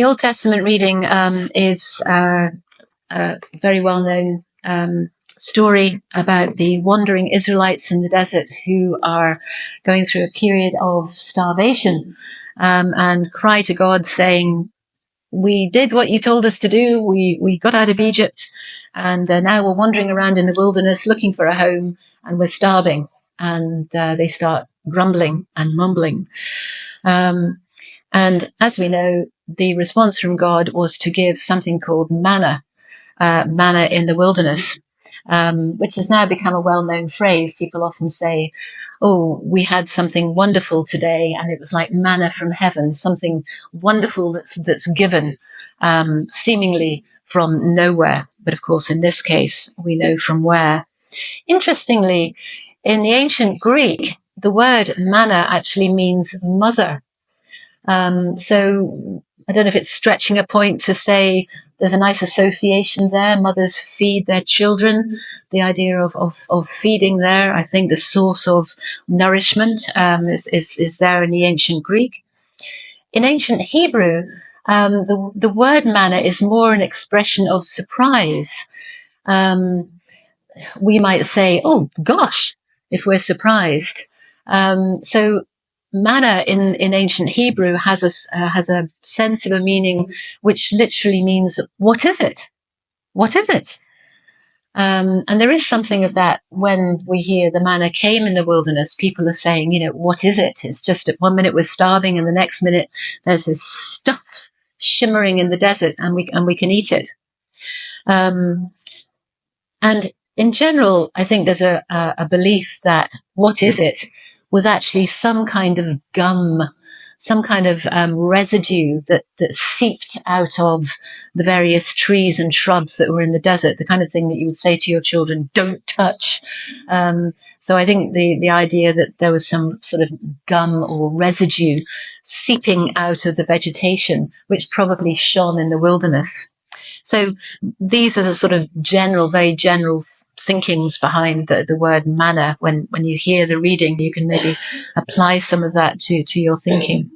The Old Testament reading is a very well-known story about the wandering Israelites in the desert who are going through a period of starvation and cry to God saying, we did what you told us to do. We got out of Egypt, and now we're wandering around in the wilderness looking for a home, and we're starving. And they start grumbling and mumbling. And as we know, the response from God was to give something called manna, manna in the wilderness, which has now become a well-known phrase. People often say, oh, we had something wonderful today, and it was like manna from heaven, something wonderful that's given, seemingly from nowhere. But of course, in this case, we know from where. Interestingly, in the ancient Greek, the word manna actually means mother. So I don't know if it's stretching a point to say there's a nice association there. Mothers feed their children. The idea of feeding there, I think the source of nourishment is there in the ancient Greek. In ancient Hebrew, the word manna is more an expression of surprise. We might say, oh gosh, if we're surprised. So manna in ancient Hebrew has a sense of a meaning which literally means, what is it? What is it? And there is something of that when we hear the manna came in the wilderness. People are saying, what is it? It's just at 1 minute we're starving, and the next minute there's this stuff shimmering in the desert, and we can eat it. And in general, I think there's a belief that what is it was actually some kind of gum, some kind of residue that seeped out of the various trees and shrubs that were in the desert, the kind of thing that you would say to your children, don't touch. So I think the idea that there was some sort of gum or residue seeping out of the vegetation, which probably shone in the wilderness. So these are the sort of very general thinkings behind the word manna. When you hear the reading, you can maybe apply some of that to your thinking.